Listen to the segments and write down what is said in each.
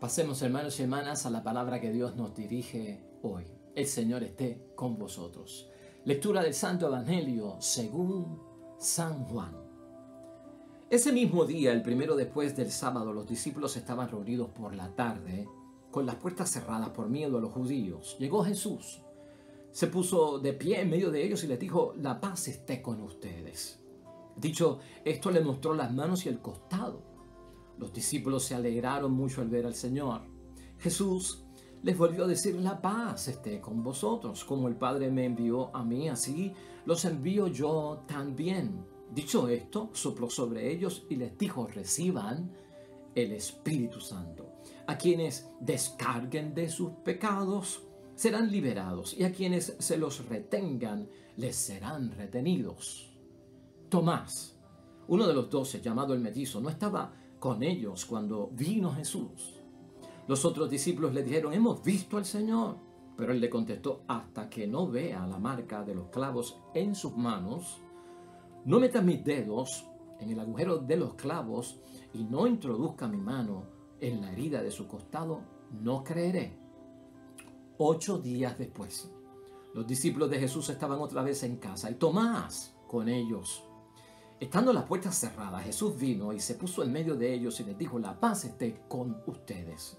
Pasemos, hermanos y hermanas, a la palabra que Dios nos dirige hoy. El Señor esté con vosotros. Lectura del Santo Evangelio según San Juan. Ese mismo día, el primero después del sábado, los discípulos estaban reunidos por la tarde, con las puertas cerradas por miedo a los judíos. Llegó Jesús, se puso de pie en medio de ellos y les dijo: la paz esté con ustedes. Dicho esto, le mostró las manos y el costado. Los discípulos se alegraron mucho al ver al Señor. Jesús les volvió a decir: la paz esté con vosotros. Como el Padre me envió a mí, así los envío yo también. Dicho esto, sopló sobre ellos y les dijo: reciban el Espíritu Santo. A quienes descarguen de sus pecados serán liberados, y a quienes se los retengan les serán retenidos. Tomás, uno de los 12, llamado el mellizo, no estaba con ellos cuando vino Jesús. Los otros discípulos le dijeron: hemos visto al Señor. Pero él le contestó: hasta que no vea la marca de los clavos en sus manos, no meta mis dedos en el agujero de los clavos y no introduzca mi mano en la herida de su costado, no creeré. 8 días después, los discípulos de Jesús estaban otra vez en casa y Tomás con ellos. Estando las puertas cerradas, Jesús vino y se puso en medio de ellos y les dijo: la paz esté con ustedes.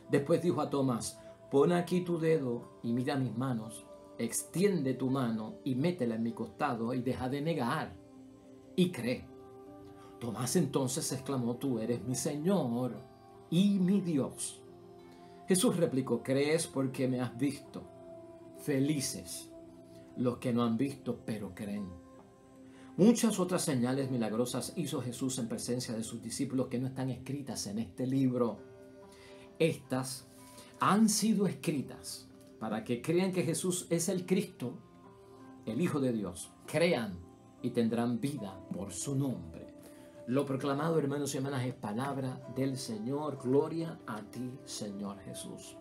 Después dijo a Tomás: pon aquí tu dedo y mira mis manos, extiende tu mano y métela en mi costado y deja de negar y cree. Tomás entonces exclamó: tú eres mi Señor y mi Dios. Jesús replicó: crees porque me has visto. Felices los que no han visto pero creen. Muchas otras señales milagrosas hizo Jesús en presencia de sus discípulos que no están escritas en este libro. Estas han sido escritas para que crean que Jesús es el Cristo, el Hijo de Dios. Crean y tendrán vida por su nombre. Lo proclamado, hermanos y hermanas, es palabra del Señor. Gloria a ti, Señor Jesús.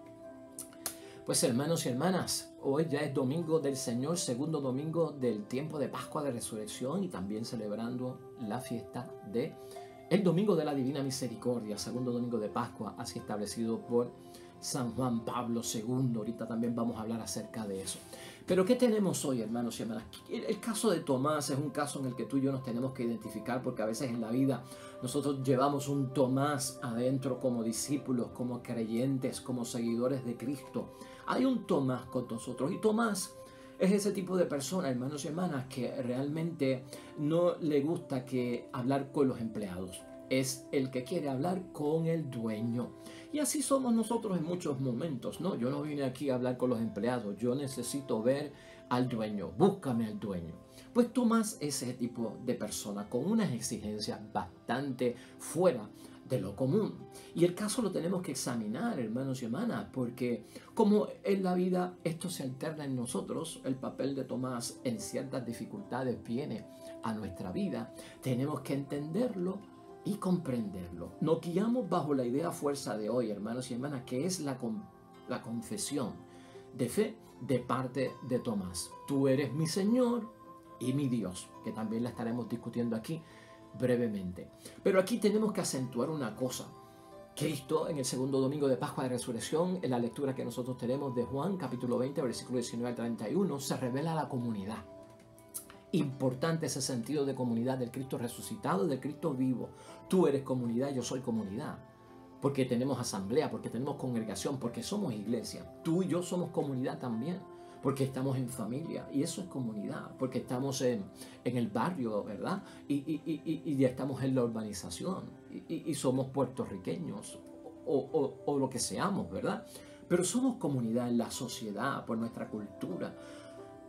Pues, hermanos y hermanas, hoy ya es domingo del Señor, segundo domingo del tiempo de Pascua de Resurrección, y también celebrando la fiesta de el Domingo de la Divina Misericordia, segundo domingo de Pascua, así establecido por San Juan Pablo II. Ahorita también vamos a hablar acerca de eso. Pero ¿qué tenemos hoy, hermanos y hermanas? El caso de Tomás es un caso en el que tú y yo nos tenemos que identificar, porque a veces en la vida nosotros llevamos un Tomás adentro como discípulos, como creyentes, como seguidores de Cristo. Hay un Tomás con nosotros, y Tomás es ese tipo de persona, hermanos y hermanas, que realmente no le gusta hablar con los empleados. Es el que quiere hablar con el dueño. Y así somos nosotros en muchos momentos, ¿no? Yo no vine aquí a hablar con los empleados, yo necesito ver al dueño, búscame al dueño. Pues Tomás es ese tipo de persona con unas exigencias bastante fuera de lo común. Y el caso lo tenemos que examinar, hermanos y hermanas, porque como en la vida esto se alterna en nosotros, el papel de Tomás en ciertas dificultades viene a nuestra vida, tenemos que entenderlo y comprenderlo. Nos guiamos bajo la idea fuerza de hoy, hermanos y hermanas, que es la confesión de fe de parte de Tomás. Tú eres mi Señor y mi Dios, que también la estaremos discutiendo aquí brevemente. Pero aquí tenemos que acentuar una cosa. Cristo, en el segundo domingo de Pascua de Resurrección, en la lectura que nosotros tenemos de Juan, capítulo 20, versículo 19 al 31, se revela a la comunidad. Importante ese sentido de comunidad del Cristo resucitado, del Cristo vivo. Tú eres comunidad, yo soy comunidad. Porque tenemos asamblea, porque tenemos congregación, porque somos iglesia. Tú y yo somos comunidad también, porque estamos en familia, y eso es comunidad, porque estamos en el barrio, ¿verdad? Y ya estamos en la urbanización, y somos puertorriqueños, o lo que seamos, ¿verdad? Pero somos comunidad en la sociedad, por nuestra cultura.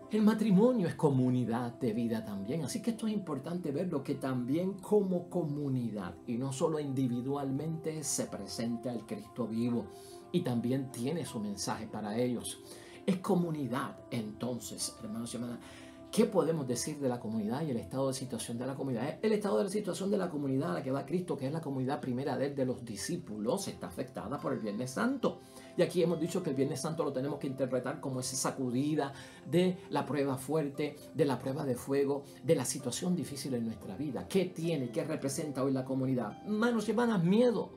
El matrimonio es comunidad de vida también, así que esto es importante verlo, que también como comunidad y no solo individualmente se presenta el Cristo vivo y también tiene su mensaje para ellos. Es comunidad. Entonces, hermanos y hermanas, ¿qué podemos decir de la comunidad y el estado de situación de la comunidad? El estado de la situación de la comunidad a la que va Cristo, que es la comunidad primera de los discípulos, está afectada por el Viernes Santo. Y aquí hemos dicho que el Viernes Santo lo tenemos que interpretar como esa sacudida de la prueba fuerte, de la prueba de fuego, de la situación difícil en nuestra vida. ¿Qué tiene, qué representa hoy la comunidad? Hermanos y hermanas, miedo.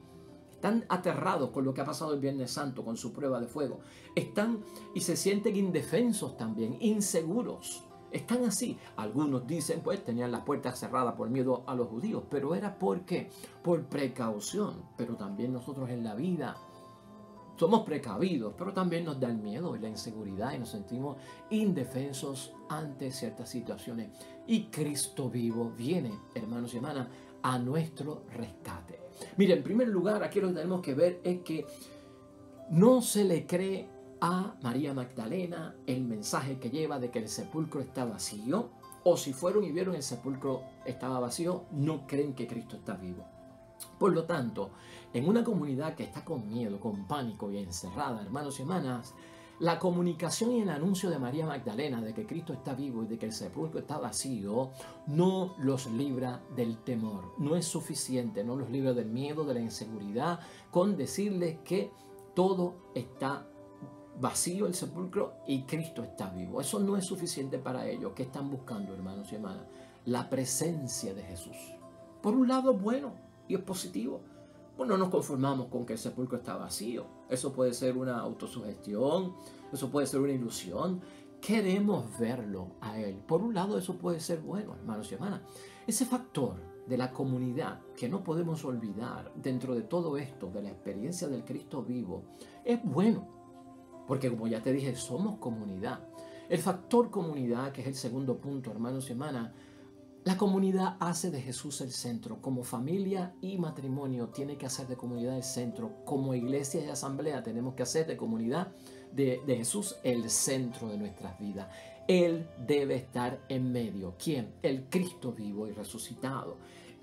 están aterrados con lo que ha pasado el Viernes Santo, con su prueba de fuego. Están y se sienten indefensos también, inseguros. Están así. Algunos dicen, pues tenían las puertas cerradas por miedo a los judíos, pero era ¿por qué? Por precaución. Pero también nosotros en la vida somos precavidos, pero también nos da el miedo y la inseguridad y nos sentimos indefensos ante ciertas situaciones. Y Cristo vivo viene, hermanos y hermanas, a nuestro rescate. Mira, en primer lugar, aquí lo que tenemos que ver es que no se le cree a María Magdalena el mensaje que lleva de que el sepulcro está vacío, o si fueron y vieron el sepulcro estaba vacío, no creen que Cristo está vivo. Por lo tanto, en una comunidad que está con miedo, con pánico y encerrada, hermanos y hermanas, la comunicación y el anuncio de María Magdalena de que Cristo está vivo y de que el sepulcro está vacío no los libra del temor. No es suficiente, no los libra del miedo, de la inseguridad, con decirles que todo está vacío el sepulcro y Cristo está vivo. Eso no es suficiente para ellos. ¿Qué están buscando, hermanos y hermanas? La presencia de Jesús. Por un lado es bueno y es positivo. Pues no nos conformamos con que el sepulcro está vacío. Eso puede ser una autosugestión, eso puede ser una ilusión. Queremos verlo a Él. Por un lado eso puede ser bueno, hermanos y hermanas. Ese factor de la comunidad que no podemos olvidar dentro de todo esto, de la experiencia del Cristo vivo, es bueno. Porque como ya te dije, somos comunidad. El factor comunidad, que es el segundo punto, hermanos y hermanas, la comunidad hace de Jesús el centro. Como familia y matrimonio tiene que hacer de comunidad el centro. Como iglesia y asamblea tenemos que hacer de comunidad de Jesús el centro de nuestras vidas. Él debe estar en medio. ¿Quién? El Cristo vivo y resucitado.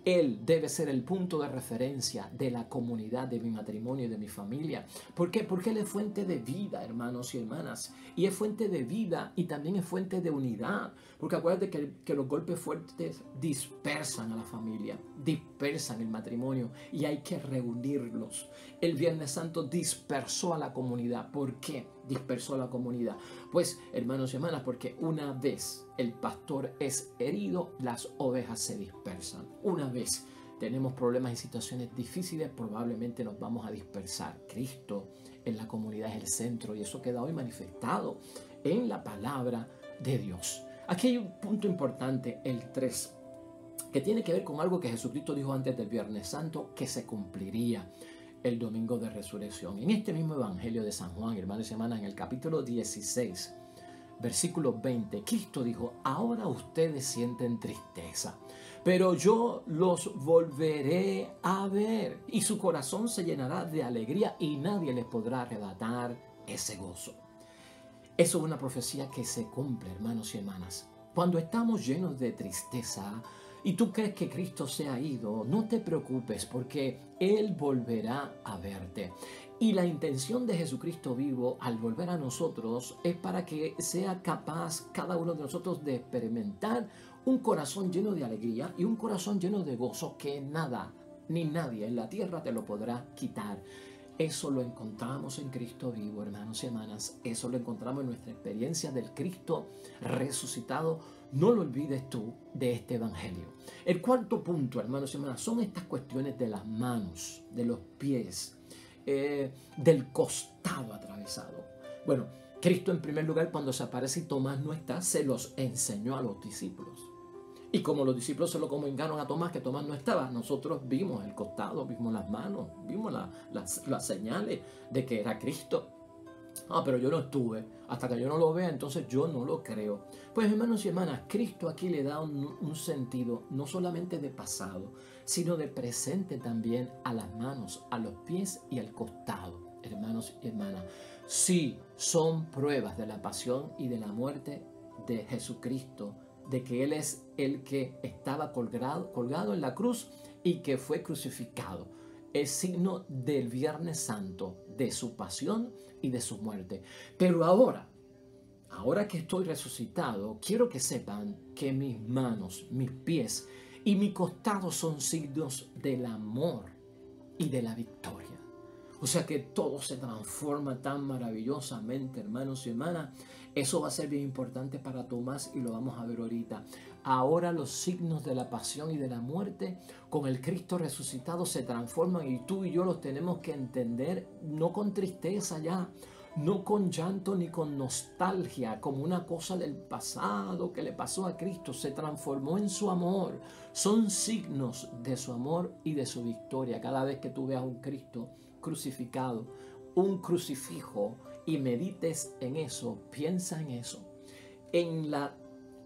Él debe ser el punto de referencia de la comunidad, de mi matrimonio y de mi familia. ¿Por qué? Porque Él es fuente de vida, hermanos y hermanas. Y es fuente de vida y también es fuente de unidad. Porque acuérdate que los golpes fuertes dispersan a la familia, dispersan el matrimonio y hay que reunirlos. El Viernes Santo dispersó a la comunidad. ¿Por qué dispersó a la comunidad? Pues, hermanos y hermanas, porque una vez el pastor es herido, las ovejas se dispersan. Una vez tenemos problemas y situaciones difíciles, probablemente nos vamos a dispersar. Cristo en la comunidad es el centro y eso queda hoy manifestado en la palabra de Dios. Aquí hay un punto importante, el 3, que tiene que ver con algo que Jesucristo dijo antes del Viernes Santo, que se cumpliría el domingo de resurrección. En este mismo evangelio de San Juan, hermanos y hermanas, en el capítulo 16, versículo 20, Cristo dijo: ahora ustedes sienten tristeza, pero yo los volveré a ver y su corazón se llenará de alegría y nadie les podrá arrebatar ese gozo. Eso es una profecía que se cumple, hermanos y hermanas. Cuando estamos llenos de tristeza y tú crees que Cristo se ha ido, no te preocupes porque Él volverá a verte. Y la intención de Jesucristo vivo al volver a nosotros es para que sea capaz cada uno de nosotros de experimentar un corazón lleno de alegría y un corazón lleno de gozo que nada ni nadie en la tierra te lo podrá quitar. Eso lo encontramos en Cristo vivo, hermanos y hermanas. Eso lo encontramos en nuestra experiencia del Cristo resucitado. No lo olvides tú de este evangelio. El cuarto punto, hermanos y hermanas, son estas cuestiones de las manos, de los pies, del costado atravesado. Bueno, Cristo en primer lugar, cuando se aparece y Tomás no está, se los enseñó a los discípulos. Y como los discípulos se lo comunicaron a Tomás, que Tomás no estaba, nosotros vimos el costado, vimos las manos, vimos las señales de que era Cristo. Pero yo no estuve. Hasta que yo no lo vea, entonces yo no lo creo. Pues, hermanos y hermanas, Cristo aquí le da un sentido no solamente de pasado, sino de presente también a las manos, a los pies y al costado. Hermanos y hermanas, sí, son pruebas de la pasión y de la muerte de Jesucristo, de que Él es el que estaba colgado en la cruz y que fue crucificado. Es signo del Viernes Santo, de su pasión y de su muerte. Pero ahora que estoy resucitado, quiero que sepan que mis manos, mis pies y mi costado son signos del amor y de la victoria. O sea que todo se transforma tan maravillosamente, hermanos y hermanas. Eso va a ser bien importante para Tomás y lo vamos a ver ahorita. Ahora los signos de la pasión y de la muerte con el Cristo resucitado se transforman y tú y yo los tenemos que entender no con tristeza ya, no con llanto ni con nostalgia, como una cosa del pasado que le pasó a Cristo. Se transformó en su amor. Son signos de su amor y de su victoria. Cada vez que tú veas un Cristo crucificado, un crucifijo, y medites en eso, piensa en eso, en la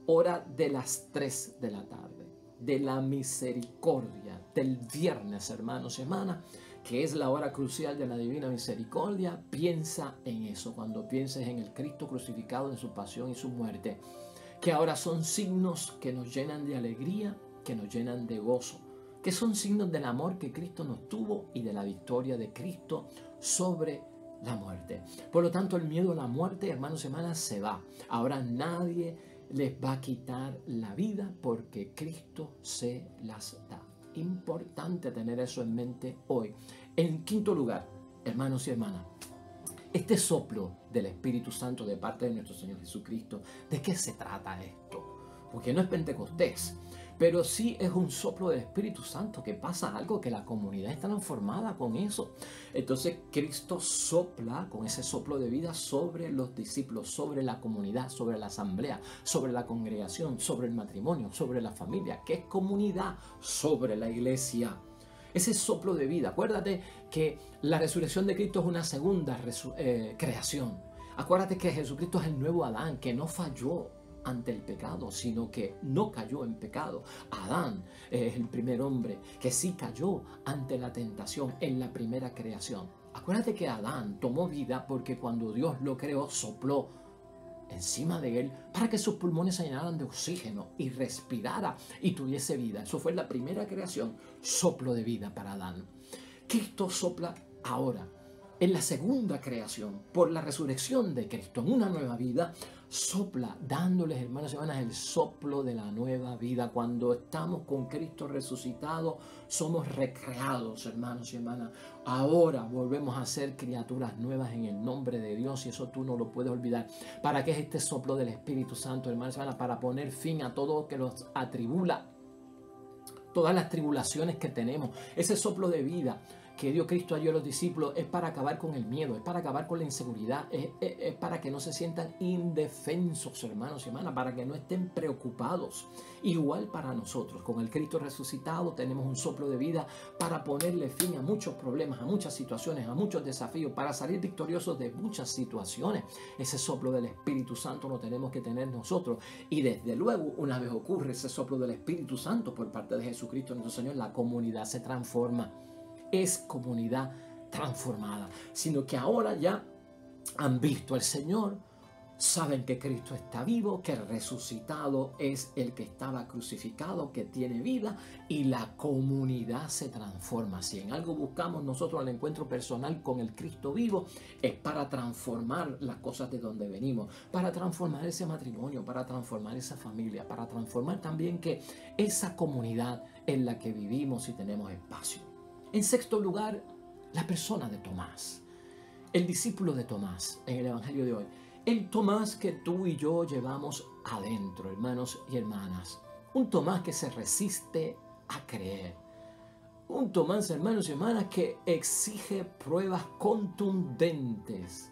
hora de las 3 de la tarde, de la misericordia, del viernes, hermanos y hermanas, que es la hora crucial de la divina misericordia. Piensa en eso cuando pienses en el Cristo crucificado, en su pasión y su muerte, que ahora son signos que nos llenan de alegría, que nos llenan de gozo, que son signos del amor que Cristo nos tuvo y de la victoria de Cristo sobre la muerte. Por lo tanto, el miedo a la muerte, hermanos y hermanas, se va. Ahora nadie les va a quitar la vida porque Cristo se las da. Importante tener eso en mente hoy. En quinto lugar, hermanos y hermanas, este soplo del Espíritu Santo de parte de nuestro Señor Jesucristo, ¿de qué se trata esto? Porque no es Pentecostés, pero sí es un soplo del Espíritu Santo, que pasa algo, que la comunidad está transformada con eso. Entonces Cristo sopla con ese soplo de vida sobre los discípulos, sobre la comunidad, sobre la asamblea, sobre la congregación, sobre el matrimonio, sobre la familia, que es comunidad, sobre la iglesia. Ese soplo de vida. Acuérdate que la resurrección de Cristo es una segunda creación. Acuérdate que Jesucristo es el nuevo Adán, que no falló ante el pecado, sino que no cayó en pecado. Adán es el primer hombre que sí cayó ante la tentación en la primera creación. Acuérdate que Adán tomó vida porque cuando Dios lo creó, sopló encima de él para que sus pulmones se llenaran de oxígeno y respirara y tuviese vida. Eso fue la primera creación, soplo de vida para Adán. Cristo sopla ahora en la segunda creación, por la resurrección de Cristo, en una nueva vida, sopla, dándoles, hermanos y hermanas, el soplo de la nueva vida. Cuando estamos con Cristo resucitado, somos recreados, hermanos y hermanas. Ahora volvemos a ser criaturas nuevas en el nombre de Dios, y eso tú no lo puedes olvidar. ¿Para qué es este soplo del Espíritu Santo, hermanos y hermanas? Para poner fin a todo lo que nos atribula, todas las tribulaciones que tenemos. Ese soplo de vida que dio Cristo a los discípulos es para acabar con el miedo, es para acabar con la inseguridad, es para que no se sientan indefensos, hermanos y hermanas, para que no estén preocupados. Igual para nosotros, con el Cristo resucitado tenemos un soplo de vida para ponerle fin a muchos problemas, a muchas situaciones, a muchos desafíos, para salir victoriosos de muchas situaciones. Ese soplo del Espíritu Santo lo tenemos que tener nosotros, y desde luego, una vez ocurre ese soplo del Espíritu Santo por parte de Jesucristo nuestro Señor, la comunidad se transforma. Es comunidad transformada, sino que ahora ya han visto al Señor, saben que Cristo está vivo, que el resucitado es el que estaba crucificado, que tiene vida, y la comunidad se transforma. Si en algo buscamos nosotros el encuentro personal con el Cristo vivo, es para transformar las cosas de donde venimos, para transformar ese matrimonio, para transformar esa familia, para transformar también que esa comunidad en la que vivimos y tenemos espacio. En sexto lugar, la persona de Tomás, el discípulo de Tomás en el Evangelio de hoy. El Tomás que tú y yo llevamos adentro, hermanos y hermanas. Un Tomás que se resiste a creer. Un Tomás, hermanos y hermanas, que exige pruebas contundentes.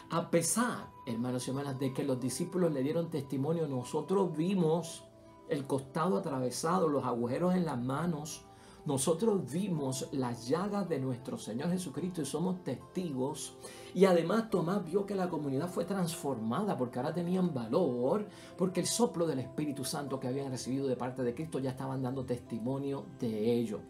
A pesar, hermanos y hermanas, de que los discípulos le dieron testimonio, nosotros vimos el costado atravesado, los agujeros en las manos. Nosotros vimos las llagas de nuestro Señor Jesucristo y somos testigos. Y además Tomás vio que la comunidad fue transformada porque ahora tenían valor, porque el soplo del Espíritu Santo que habían recibido de parte de Cristo ya estaban dando testimonio de ello.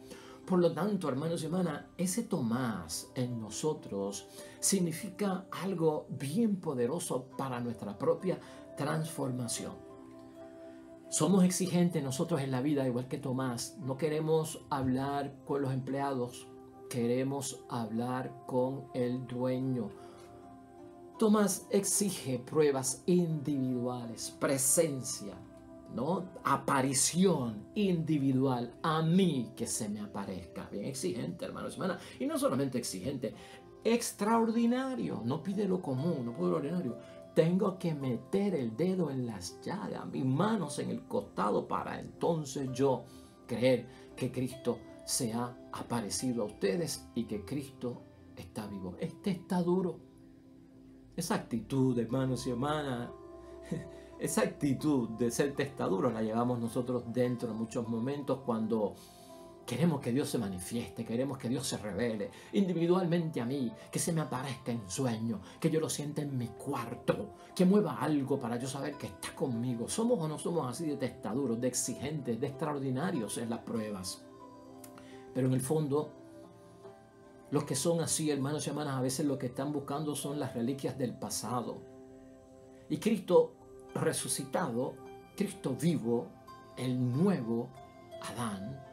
Por lo tanto, hermanos y hermanas, ese Tomás en nosotros significa algo bien poderoso para nuestra propia transformación. Somos exigentes nosotros en la vida, igual que Tomás. No queremos hablar con los empleados, queremos hablar con el dueño. Tomás exige pruebas individuales, presencia, ¿no? Aparición individual, a mí que se me aparezca. Bien exigente, hermanos y hermanas. Y no solamente exigente, extraordinario. No pide lo común, no pide lo ordinario. Tengo que meter el dedo en las llagas, mis manos en el costado, para entonces yo creer que Cristo se ha aparecido a ustedes y que Cristo está vivo. Este está duro. Esa actitud, hermanos y hermanas, esa actitud de ser testaduros la llevamos nosotros dentro en muchos momentos cuando queremos que Dios se manifieste, queremos que Dios se revele individualmente a mí, que se me aparezca en sueño, que yo lo sienta en mi cuarto, que mueva algo para yo saber que está conmigo. ¿Somos o no somos así de testaduros, de exigentes, de extraordinarios en las pruebas? Pero en el fondo, los que son así, hermanos y hermanas, a veces lo que están buscando son las reliquias del pasado. Y Cristo resucitado, Cristo vivo, el nuevo Adán,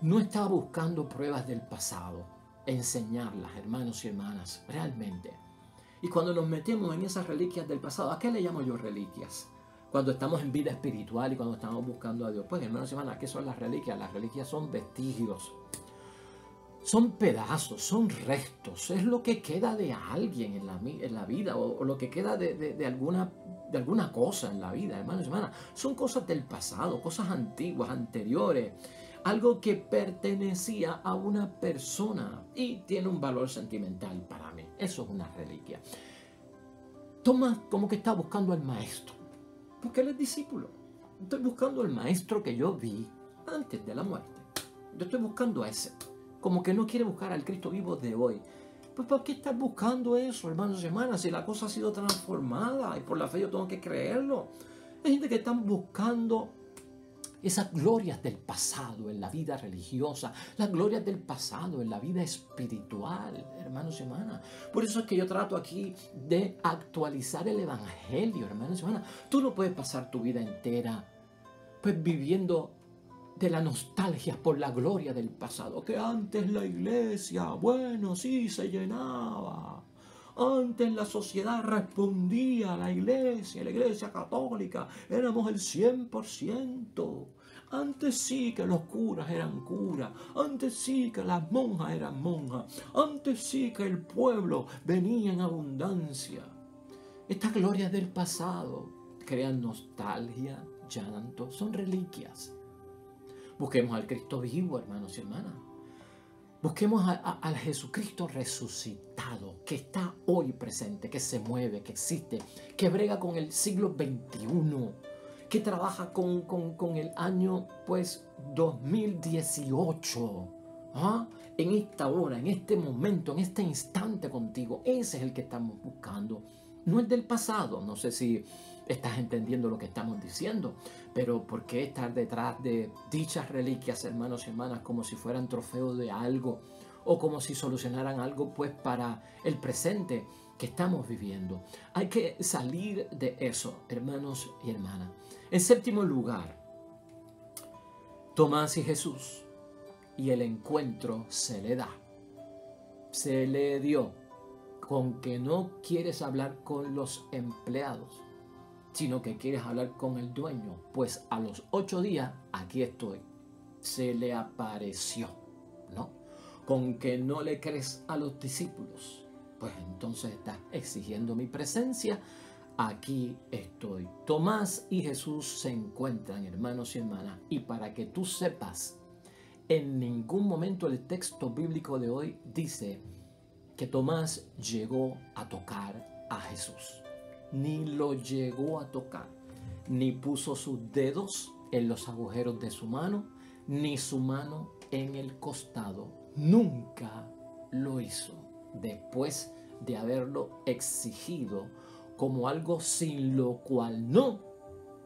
no estaba buscando pruebas del pasado, enseñarlas, hermanos y hermanas, realmente. Y cuando nos metemos en esas reliquias del pasado, ¿a qué le llamo yo reliquias? Cuando estamos en vida espiritual y cuando estamos buscando a Dios. Pues, hermanos y hermanas, ¿qué son las reliquias? Las reliquias son vestigios, son pedazos, son restos, es lo que queda de alguien en la vida o lo que queda de alguna cosa en la vida, hermanos y hermanas. Son cosas del pasado, cosas antiguas, anteriores, algo que pertenecía a una persona y tiene un valor sentimental para mí. Eso es una reliquia. Tomás como que está buscando al maestro, porque él es discípulo. Estoy buscando al maestro que yo vi antes de la muerte. Yo estoy buscando a ese. Como que no quiere buscar al Cristo vivo de hoy. Pues ¿por qué estás buscando eso, hermanos y hermanas? Si la cosa ha sido transformada y por la fe yo tengo que creerlo. Hay gente que están buscando esas glorias del pasado en la vida religiosa, las glorias del pasado en la vida espiritual, hermanos y hermanas. Por eso es que yo trato aquí de actualizar el evangelio, hermanos y hermanas. Tú no puedes pasar tu vida entera pues viviendo de la nostalgia por la gloria del pasado, que antes la iglesia, bueno, sí se llenaba. Antes la sociedad respondía a la iglesia católica, éramos el 100%. Antes sí que los curas eran curas, antes sí que las monjas eran monjas, antes sí que el pueblo venía en abundancia. Estas glorias del pasado crean nostalgia, llanto, son reliquias. Busquemos al Cristo vivo, hermanos y hermanas. Busquemos al Jesucristo resucitado, que está hoy presente, que se mueve, que existe, que brega con el siglo XXI, que trabaja con el año, pues, 2018. ¿Ah? En esta hora, en este momento, en este instante contigo. Ese es el que estamos buscando. No es del pasado. No sé si estás entendiendo lo que estamos diciendo, pero ¿por qué estar detrás de dichas reliquias, hermanos y hermanas, como si fueran trofeos de algo o como si solucionaran algo pues para el presente que estamos viviendo? Hay que salir de eso, hermanos y hermanas. En séptimo lugar, Tomás y Jesús, y el encuentro se le da, se le dio, con que no quieres hablar con los empleados, sino que quieres hablar con el dueño. Pues a los 8 días, aquí estoy. Se le apareció, ¿no? Con que no le crees a los discípulos, pues entonces estás exigiendo mi presencia. Aquí estoy. Tomás y Jesús se encuentran, hermanos y hermanas. Y para que tú sepas, en ningún momento el texto bíblico de hoy dice que Tomás llegó a tocar a Jesús. Ni lo llegó a tocar, ni puso sus dedos en los agujeros de su mano, ni su mano en el costado. Nunca lo hizo, después de haberlo exigido como algo sin lo cual no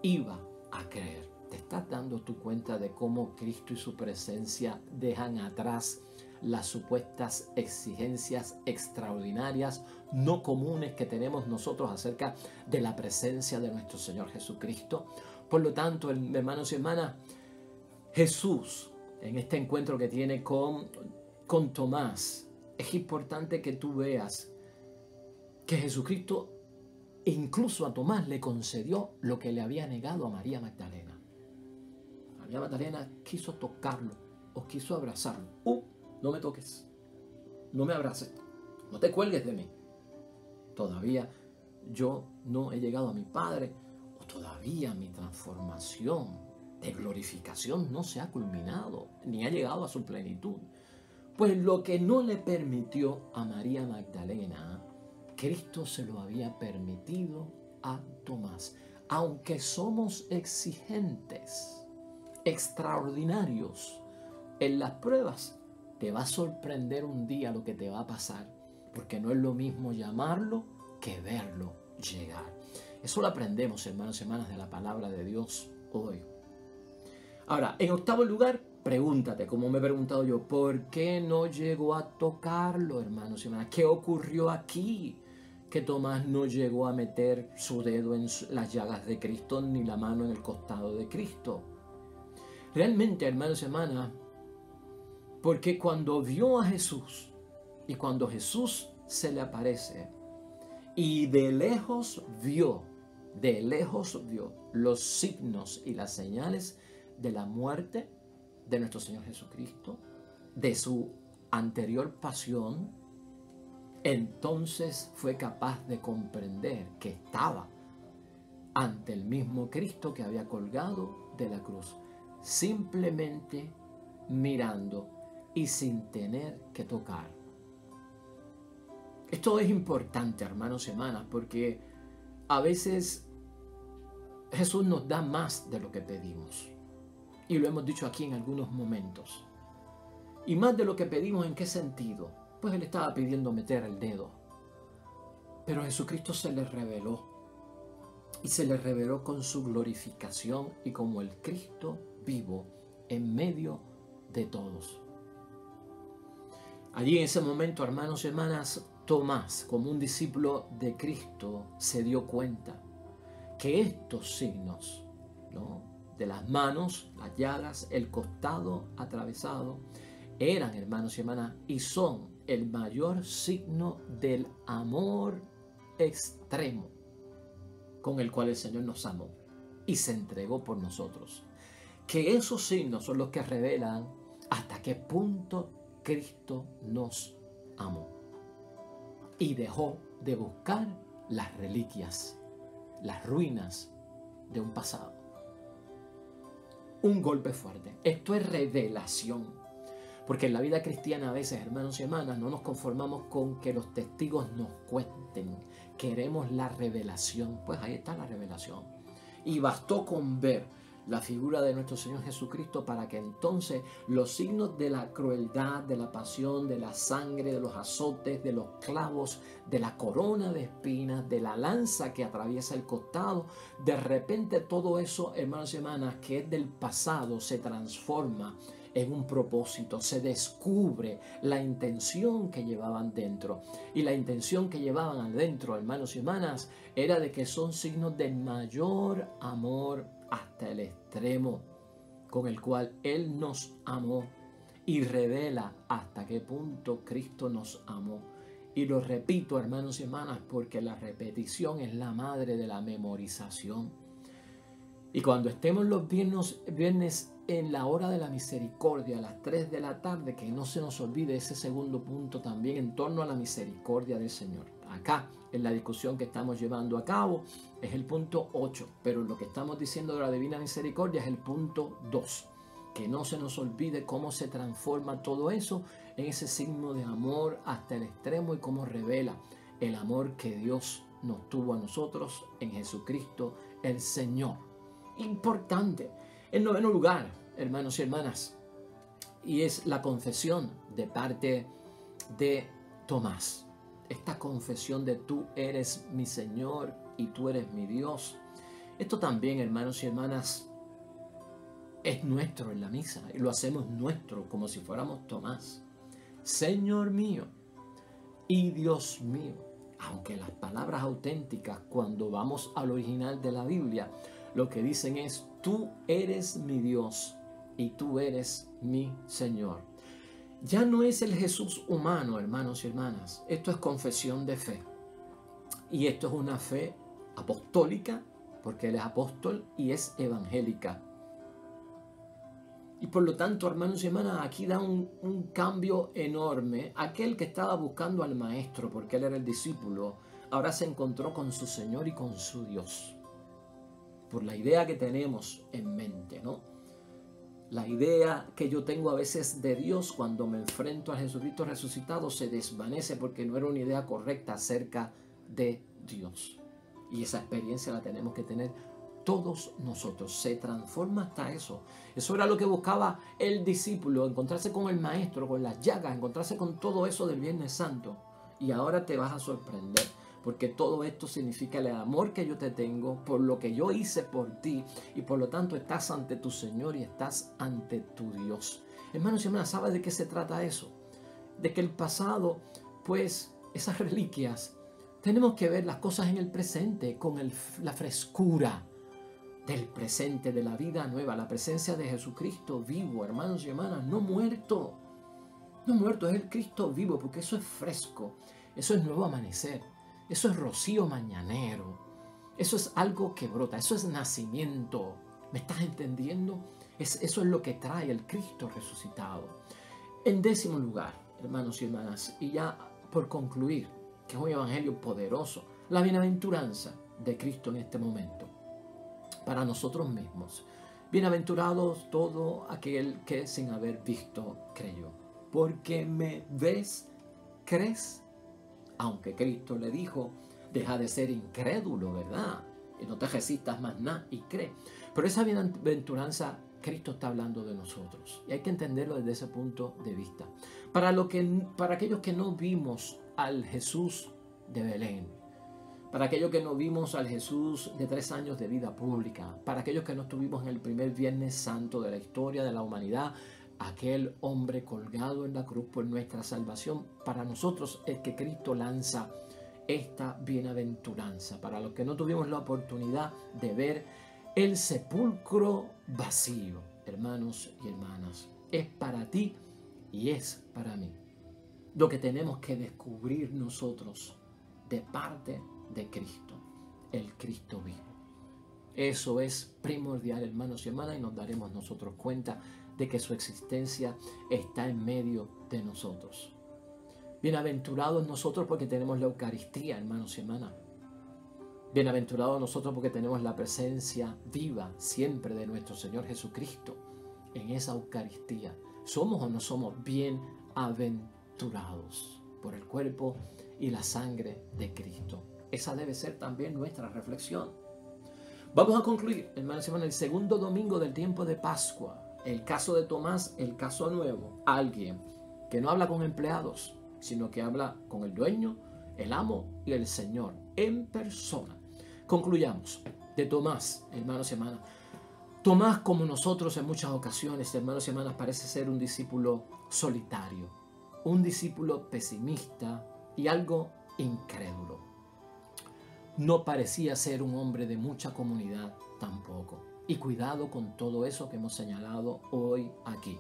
iba a creer. ¿Te estás dando tu cuenta de cómo Cristo y su presencia dejan atrás las supuestas exigencias extraordinarias, no comunes que tenemos nosotros acerca de la presencia de nuestro Señor Jesucristo? Por lo tanto, hermanos y hermanas, Jesús, en este encuentro que tiene con Tomás, es importante que tú veas que Jesucristo incluso a Tomás le concedió lo que le había negado a María Magdalena. María Magdalena quiso tocarlo o quiso abrazarlo. No me toques, no me abraces, no te cuelgues de mí. Todavía yo no he llegado a mi Padre, o todavía mi transformación de glorificación no se ha culminado, ni ha llegado a su plenitud. Pues lo que no le permitió a María Magdalena, Cristo se lo había permitido a Tomás. Aunque somos exigentes, extraordinarios en las pruebas, te va a sorprender un día lo que te va a pasar, porque no es lo mismo llamarlo que verlo llegar. Eso lo aprendemos, hermanos y hermanas, de la palabra de Dios hoy. Ahora, en octavo lugar, pregúntate, como me he preguntado yo, ¿por qué no llegó a tocarlo, hermanos y hermanas? ¿Qué ocurrió aquí? Que Tomás no llegó a meter su dedo en las llagas de Cristo ni la mano en el costado de Cristo. Realmente, hermanos y hermanas, porque cuando vio a Jesús y cuando Jesús se le aparece y de lejos vio los signos y las señales de la muerte de nuestro Señor Jesucristo, de su anterior pasión, entonces fue capaz de comprender que estaba ante el mismo Cristo que había colgado de la cruz, simplemente mirando y sin tener que tocar. Esto es importante, hermanos y hermanas, porque a veces Jesús nos da más de lo que pedimos. Y lo hemos dicho aquí en algunos momentos. Y más de lo que pedimos, ¿en qué sentido? Pues Él estaba pidiendo meter el dedo. Pero Jesucristo se le reveló. Y se le reveló con su glorificación y como el Cristo vivo en medio de todos. Allí en ese momento, hermanos y hermanas, Tomás, como un discípulo de Cristo, se dio cuenta que estos signos, ¿no?, de las manos, las llagas, el costado atravesado, eran, hermanos y hermanas, y son el mayor signo del amor extremo con el cual el Señor nos amó y se entregó por nosotros. Que esos signos son los que revelan hasta qué punto Cristo nos amó y dejó de buscar las reliquias, las ruinas de un pasado. Un golpe fuerte. Esto es revelación. Porque en la vida cristiana a veces, hermanos y hermanas, no nos conformamos con que los testigos nos cuenten. Queremos la revelación. Pues ahí está la revelación. Y bastó con ver la figura de nuestro Señor Jesucristo para que entonces los signos de la crueldad, de la pasión, de la sangre, de los azotes, de los clavos, de la corona de espinas, de la lanza que atraviesa el costado, de repente todo eso, hermanos y hermanas, que es del pasado, se transforma en un propósito, se descubre la intención que llevaban dentro. Y la intención que llevaban adentro, hermanos y hermanas, era de que son signos del mayor amor hasta el extremo, con el cual Él nos amó y revela hasta qué punto Cristo nos amó. Y lo repito, hermanos y hermanas, porque la repetición es la madre de la memorización. Y cuando estemos los viernes en la hora de la misericordia, a las 3 de la tarde, que no se nos olvide ese segundo punto también en torno a la misericordia del Señor. Acá, en la discusión que estamos llevando a cabo, es el punto 8, pero lo que estamos diciendo de la divina misericordia es el punto 2. Que no se nos olvide cómo se transforma todo eso en ese signo de amor hasta el extremo y cómo revela el amor que Dios nos tuvo a nosotros en Jesucristo el Señor. Importante. En noveno lugar, hermanos y hermanas, y es la confesión de parte de Tomás. Esta confesión de tú eres mi Señor y tú eres mi Dios. Esto también, hermanos y hermanas, es nuestro en la misa y lo hacemos nuestro como si fuéramos Tomás. Señor mío y Dios mío. Aunque las palabras auténticas, cuando vamos al original de la Biblia, lo que dicen es, tú eres mi Dios y tú eres mi Señor. Ya no es el Jesús humano, hermanos y hermanas. Esto es confesión de fe. Y esto es una fe apostólica, porque Él es apóstol y es evangélica. Y por lo tanto, hermanos y hermanas, aquí da un cambio enorme. Aquel que estaba buscando al maestro, porque él era el discípulo, ahora se encontró con su Señor y con su Dios. Por la idea que tenemos en mente, ¿no? La idea que yo tengo a veces de Dios cuando me enfrento a Jesucristo resucitado se desvanece porque no era una idea correcta acerca de Dios. Y esa experiencia la tenemos que tener todos nosotros. Se transforma hasta eso. Eso era lo que buscaba el discípulo, encontrarse con el maestro, con las llagas, encontrarse con todo eso del Viernes Santo. Y ahora te vas a sorprender, porque todo esto significa el amor que yo te tengo por lo que yo hice por ti, y por lo tanto estás ante tu Señor y estás ante tu Dios. Hermanos y hermanas, ¿sabes de qué se trata eso? De que el pasado, pues esas reliquias, tenemos que ver las cosas en el presente con la frescura del presente, de la vida nueva, la presencia de Jesucristo vivo, hermanos y hermanas, no muerto. No muerto, es el Cristo vivo, porque eso es fresco, eso es nuevo amanecer, eso es rocío mañanero, eso es algo que brota, eso es nacimiento. ¿Me estás entendiendo? Eso es lo que trae el Cristo resucitado. En 10º lugar, hermanos y hermanas, y ya por concluir, que es un evangelio poderoso, la bienaventuranza de Cristo en este momento, para nosotros mismos. Bienaventurados todo aquel que sin haber visto creyó. Porque me ves, crees. Aunque Cristo le dijo, deja de ser incrédulo, ¿verdad? Y no te resistas más nada y cree. Pero esa bienaventuranza, Cristo está hablando de nosotros. Y hay que entenderlo desde ese punto de vista. Para aquellos que no vimos al Jesús de Belén, para aquellos que no vimos al Jesús de 3 años de vida pública, para aquellos que no estuvimos en el primer Viernes Santo de la historia de la humanidad, aquel hombre colgado en la cruz por nuestra salvación, para nosotros es que Cristo lanza esta bienaventuranza. Para los que no tuvimos la oportunidad de ver el sepulcro vacío, hermanos y hermanas, es para ti y es para mí lo que tenemos que descubrir nosotros de parte de Cristo, el Cristo vivo. Eso es primordial, hermanos y hermanas, y nos daremos nosotros cuenta de que su existencia está en medio de nosotros. Bienaventurados nosotros porque tenemos la Eucaristía, hermanos y hermanas. Bienaventurados nosotros porque tenemos la presencia viva siempre de nuestro Señor Jesucristo en esa Eucaristía. ¿Somos o no somos bienaventurados por el cuerpo y la sangre de Cristo? Esa debe ser también nuestra reflexión. Vamos a concluir, hermanos y hermanas, el segundo domingo del tiempo de Pascua. El caso de Tomás, el caso nuevo. Alguien que no habla con empleados, sino que habla con el dueño, el amo y el Señor en persona. Concluyamos de Tomás, hermanos y hermanas. Tomás, como nosotros en muchas ocasiones, hermanos y hermanas, parece ser un discípulo solitario, un discípulo pesimista y algo incrédulo. No parecía ser un hombre de mucha comunidad tampoco. Y cuidado con todo eso que hemos señalado hoy aquí.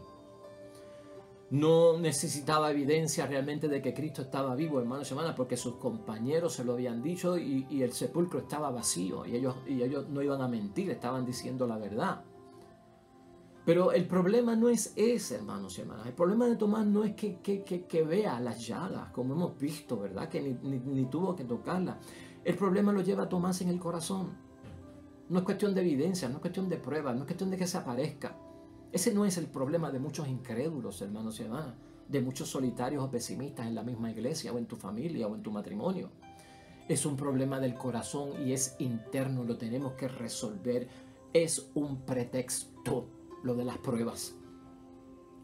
No necesitaba evidencia realmente de que Cristo estaba vivo, hermanos y hermanas, porque sus compañeros se lo habían dicho y el sepulcro estaba vacío. Y ellos no iban a mentir, estaban diciendo la verdad. Pero el problema no es ese, hermanos y hermanas. El problema de Tomás no es que vea las llagas, como hemos visto, ¿verdad? Que ni tuvo que tocarlas. El problema lo lleva Tomás en el corazón. No es cuestión de evidencia, no es cuestión de pruebas, no es cuestión de que se aparezca. Ese no es el problema de muchos incrédulos, hermanos y hermanas, de muchos solitarios o pesimistas en la misma iglesia o en tu familia o en tu matrimonio. Es un problema del corazón y es interno, lo tenemos que resolver. Es un pretexto lo de las pruebas.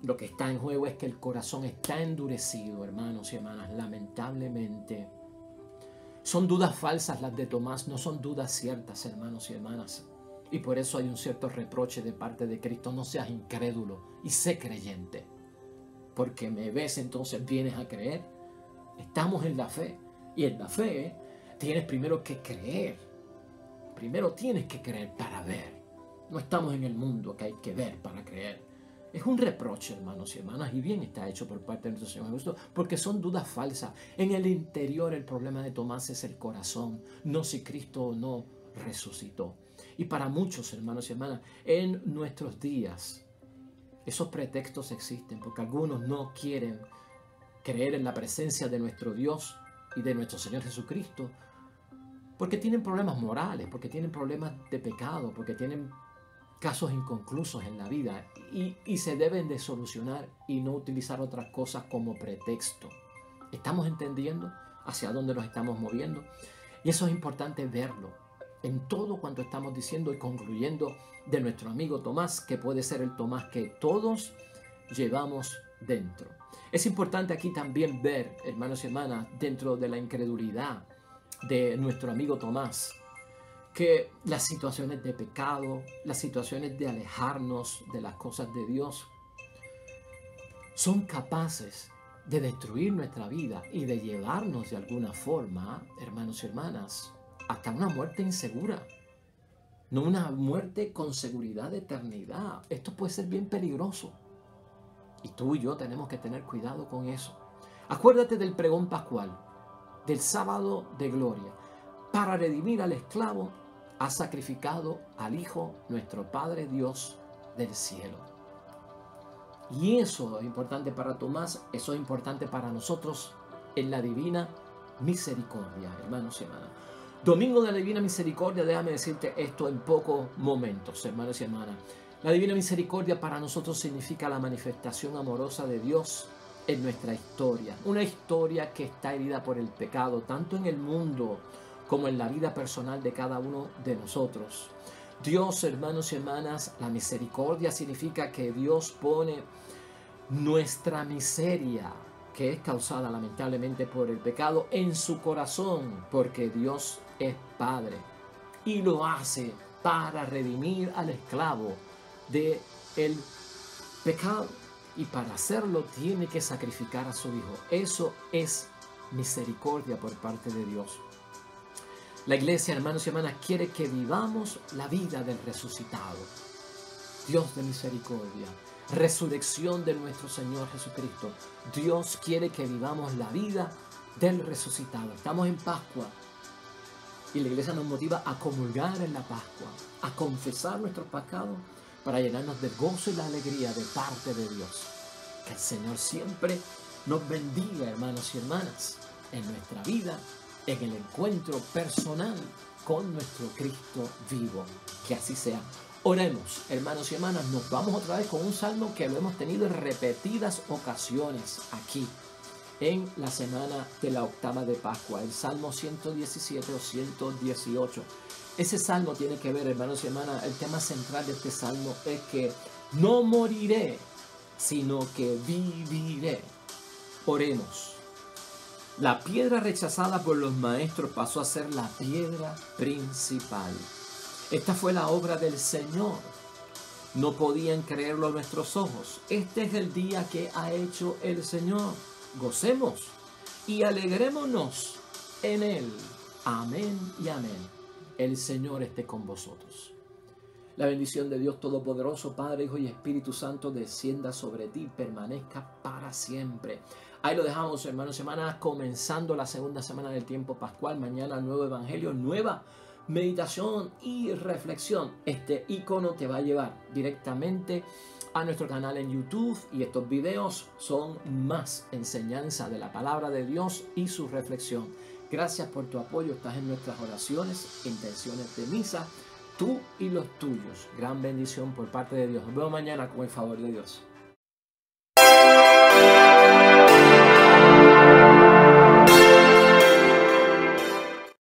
Lo que está en juego es que el corazón está endurecido, hermanos y hermanas, lamentablemente. Son dudas falsas las de Tomás, no son dudas ciertas, hermanos y hermanas. Y por eso hay un cierto reproche de parte de Cristo. No seas incrédulo y sé creyente. Porque me ves, entonces vienes a creer. Estamos en la fe. Y en la fe tienes primero que creer. Primero tienes que creer para ver. No estamos en el mundo que hay que ver para creer. Es un reproche, hermanos y hermanas, y bien está hecho por parte de nuestro Señor Jesucristo, porque son dudas falsas. En el interior el problema de Tomás es el corazón, no si Cristo o no resucitó. Y para muchos, hermanos y hermanas, en nuestros días, Esos pretextos existen porque algunos no quieren creer en la presencia de nuestro Dios y de nuestro Señor Jesucristo porque tienen problemas morales, porque tienen problemas de pecado, porque tienen casos inconclusos en la vida y se deben de solucionar y no utilizar otras cosas como pretexto. ¿Estamos entendiendo hacia dónde nos estamos moviendo? Y eso es importante verlo en todo cuanto estamos diciendo y concluyendo de nuestro amigo Tomás, que puede ser el Tomás que todos llevamos dentro. Es importante aquí también ver, hermanos y hermanas, dentro de la incredulidad de nuestro amigo Tomás, que las situaciones de pecado, las situaciones de alejarnos de las cosas de Dios, son capaces de destruir nuestra vida y de llevarnos de alguna forma, hermanos y hermanas, hasta una muerte insegura. No una muerte con seguridad de eternidad. Esto puede ser bien peligroso. Y tú y yo tenemos que tener cuidado con eso. Acuérdate del pregón pascual, del sábado de gloria. Para redimir al esclavo, ha sacrificado al Hijo, nuestro Padre Dios del cielo. Y eso es importante para Tomás, eso es importante para nosotros en la divina misericordia, hermanos y hermanas. Domingo de la divina misericordia, déjame decirte esto en pocos momentos, hermanos y hermanas. La divina misericordia para nosotros significa la manifestación amorosa de Dios en nuestra historia. Una historia que está herida por el pecado, tanto en el mundo como en la vida personal de cada uno de nosotros. Dios, hermanos y hermanas, la misericordia significa que Dios pone nuestra miseria, que es causada lamentablemente por el pecado, en su corazón, porque Dios es Padre. Y lo hace para redimir al esclavo del pecado. Y para hacerlo tiene que sacrificar a su Hijo. Eso es misericordia por parte de Dios. La iglesia, hermanos y hermanas, quiere que vivamos la vida del resucitado. Dios de misericordia, resurrección de nuestro Señor Jesucristo. Dios quiere que vivamos la vida del resucitado. Estamos en Pascua y la iglesia nos motiva a comulgar en la Pascua, a confesar nuestros pecados para llenarnos del gozo y la alegría de parte de Dios. Que el Señor siempre nos bendiga, hermanos y hermanas, en nuestra vida, en el encuentro personal con nuestro Cristo vivo. Que así sea. Oremos, hermanos y hermanas. Nos vamos otra vez con un salmo que lo hemos tenido en repetidas ocasiones aquí en la semana de la octava de Pascua, el Salmo 117 o 118. Ese salmo tiene que ver, hermanos y hermanas, el tema central de este salmo es que no moriré, sino que viviré. Oremos. La piedra rechazada por los maestros pasó a ser la piedra principal. Esta fue la obra del Señor. No podían creerlo nuestros ojos. Este es el día que ha hecho el Señor. Gocemos y alegrémonos en Él. Amén y amén. El Señor esté con vosotros. La bendición de Dios Todopoderoso, Padre, Hijo y Espíritu Santo, descienda sobre ti y permanezca para siempre. Ahí lo dejamos, hermanos y hermanas, comenzando la segunda semana del tiempo pascual. Mañana nuevo evangelio, nueva meditación y reflexión. Este icono te va a llevar directamente a nuestro canal en YouTube y estos videos son más enseñanza de la palabra de Dios y su reflexión. Gracias por tu apoyo. Estás en nuestras oraciones, intenciones de misa, tú y los tuyos. Gran bendición por parte de Dios. Nos vemos mañana con el favor de Dios.